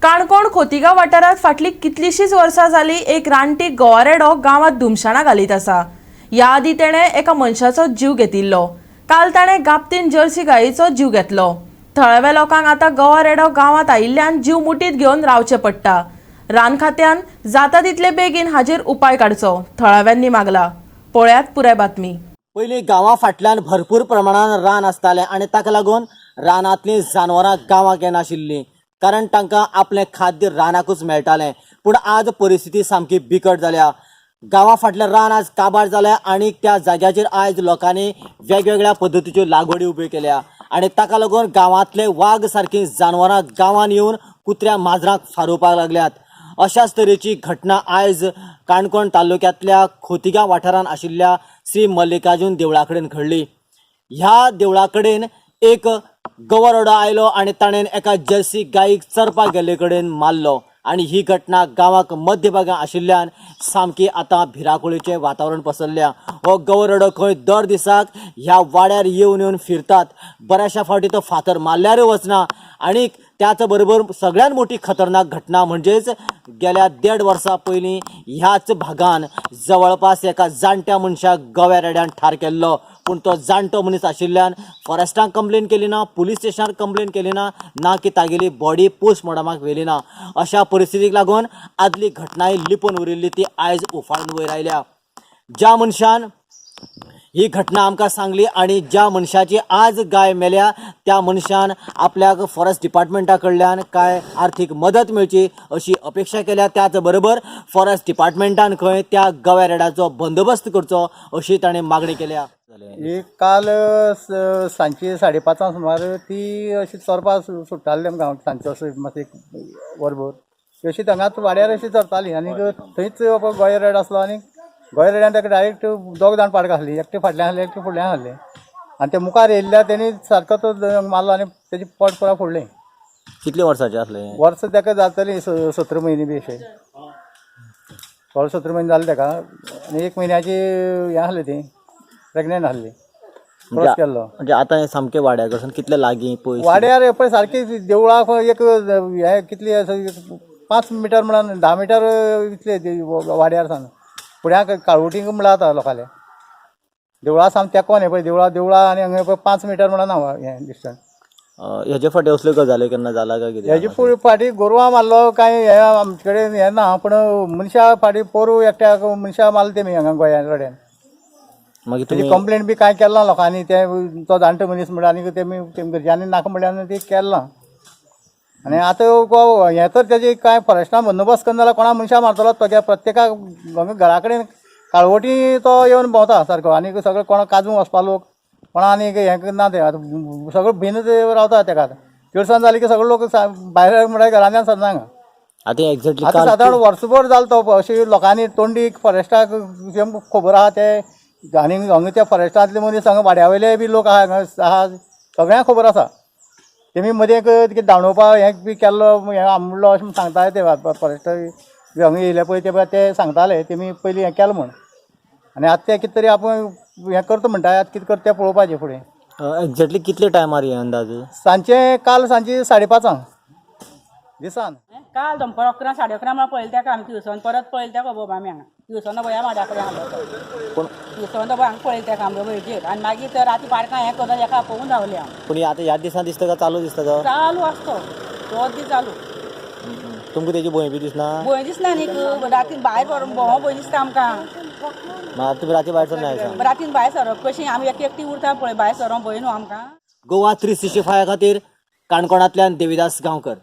काणकोण खोतिगांव वाठारात फाटली कितलीशीच वर्सां जाली एक रानटी गोवारेडो गांवांत धुमशाणां घालीत आसा। ह्या आदी तेणें एका मनशाचो जीव घेतिल्लो। काल ताणें गाबतीन जर्सी गायेचो जीव घेतलो। थळाव्या लोकांक आतां गोवारेडो गांवांत आयिल्ल्यान जीव मुठीत घेवन रावचें पडटा। रान खात्यान जाता तितले बेगीन हाजेर उपाय काडचो थळाव्यांनी मागला। पळयात पुराय बातमी। पयलीं गांवां फाटल्यान भरपूर प्रमाणात रान आसतालें आनी ताका लागून रानांतलीं जनावरां गांवांत येनाशिल्लीं, कारण तांकां आपलें खाद्य रानाकूच मेळटालें। पूण आज परिस्थिती सामकी बिकट जाल्या। गांवां फाटलें रान आज काबार जालें आनी त्या जाग्याचेर आयज लोकांनी वेगवेगळ्या पद्दतीच्यो लागवडी उब्यो केल्या आनी ताका लागून गांवांतले वाघ सारकीं जनावरां गांवांत येवन कुत्र्या माजरांक फारोवपाक लागल्यात। अशाच तरेची घटना आयज काणकोण तालुक्यांतल्या खोतिगांव वाठारांत आशिल्ल्या श्री मल्लिकार्जुन देवळा कडेन घडली। ह्या देवळा कडेन एक गवरोडो आयलो आनी ताणें एका जर्सी गायीक चरपाक गेल्ले कडेन मारलो आनी ही घटना गांवाक मध्य भागांत आशिल्ल्यान सामकी आतां भिरांकुळीचें वातावरण पसरल्या। हो गवरोडो खंय दर दिसाक ह्या वाड्यार येवन येवन फिरतात। बऱ्याचशा फावटी तो फातर मारल्यारूय वचना आनी त्याच बरोबर सगळ्यात मोठी खतरनाक घटना म्हणजेच गेल्या 1.5 वर्सां पयलीं ह्याच भागान जवळपास एका जाणट्या मनशाक गवेरेड्यान ठार केल्लो। पूण तो जाणटो मनीस आशिल्ल्यान फॉरेस्टांक कंप्लेन केली ना, पुलीस स्टेशनार कंप्लेन केली ना की तागेली बॉडी पोस्टमॉर्टमाक व्हेली ना। अशा परिस्थितीक लागून आदली घटनाय लिपून उरिल्ली ती आयज उफाळून वयर आयल्या। ज्या मनशान ही घटना आमकां सांगली आनी ज्या मनशाची आज गाय मेल्या त्या मनशान आपल्याक फॉरेस्ट डिपार्टमेंटा कडल्यान काय आर्थीक मदत मेळची अशी अपेक्षा केल्या। त्याच बरोबर फॉरेस्ट डिपार्टमेंटान खंय त्या गवेरेड्याचो बंदोबस्त करचो अशी ताणें मागणी केल्या। ही काल सांजची 5:30 सुमार ती अशी चरपाक सुट्टाली आमकां सांजचो अशें मातशें एक वरभर अशी थंगाच वाड्यार अशी चरताली आनी थंयच गोंयरेड आसलो आनी गोंयरेड्यान ताका डायरेक्ट 2 जाण पाड घातली, एकटे फाटल्यान आहले एकटे फुडल्यान आहले आनी ते मुखार येयल्ल्या तेणी सारको तो मारलो आनी तेजी पोट पुरा फोडलें। कितले वर्साचे आसले? वर्स ताका जातली 17 म्हयने बी अशें 16-17 म्हयने जाले ताका आनी 1 म्हयन्याची हें आहली ती प्रेग्नेंट आहली। क्रॉस केल्लो म्हणजे आतां हे सामके वाड्या कडसून कितले लागीं पयस? वाड्यार पळय सारकी देवळा एक हे कितली 5 मिटर म्हणून 10 मिटर इतले वाड्यार सान फुड्याक काळवटींक म्हणल्यार जाता लोकांले देवळा साम तेकोन हे पळय देवळा आनी हांगा पळय 5 मिटर म्हणून हांव हें डिस्टन्स। हेजे फाटी असल्यो गजाली केन्ना जाला काय कितें? हेजे फाटी गोरवां मारलो काय हे आमचे कडेन हें ना, पूण मनशा फाटी पोरू एकट्याक मनशा मारले तेमी हांगा गोंया कडेन। मागीर तेजी कंप्लेन बी कांय केलां लोकांनी, ते तो जाणटो मनीस म्हणटा आनी तेमी घरच्यांनी नाका म्हणल्यार ती केलां आनी आतां हें तर तेजी कांय फॉरेस्टान बंदोबस्त करना जाल्यार कोणा मनशा मारतलो तो प्रत्येकाक घरा कडेन काळवटी तो येवन भोंवता सारको आनी सगळे कोणा काजू वचपा लोक कोणा आनी हें करना ते आतां सगळो भिन्न रावता तेका तिळसाण जाली की सगळे लोक भायर म्हणल्यार घरांतल्यान सरना हांगा। आतां एक्झॅक्टली आतां सादारण वर्सभर जालो तो अशी लोकांनी तोंडीक फॉरेस्टाक खबर आहा ते आनी हांगा त्या फॉरेस्टांतले मनीस हांगा वाड्या वयले बी लोक आहा सगळ्यांक खबर आसा। तेमी मदीं कितें धांवडोवपा हें बी केल्लो हें आमलो अशें सांगताले ते फॉरेस्ट हांगा येयले पळय ते सांगताले तेमी पयलीं हें केलां म्हूण आनी आतां ते कितें तरी आपूण हें करता म्हणटा आतां कितें करता तें पळोवपाचें फुडें। एक्झॅक्टली कितले टायमार हे अंदाज? सांजचें काल सांजची 5:30 दिसान। काल दनपार 11 11:30 म्हणल्यार पळयलें तेका आमी ट्युशन परत पळयलें तेका बाबा आमी हांगा ट्युशन भया म्हाज्या कडेन आहलो ट्युशन हांगा पळयलें तेका आमच्या वयचेर आनी मागीर तर राती पाडकां हें करता हेका पळोवन रावलें हांव। पूण आतां ह्या दिसां दिसता का चालू दिसता तो? चालू आसतो तो दीस चालू। तुमकां तेजी भंय बी दिसना? भंय दिसना न्ही रातीन भायर सरून भोंवो भंय दिसता आमकां। तुमी राती भायर सरना? रातीन भायर सरप कशी आमी एकटी उरता पळय भायर सरोन भंय न्हू आमकां। गोवा 365 खातीर काणकोणांतल्यान देविदास गांवकर।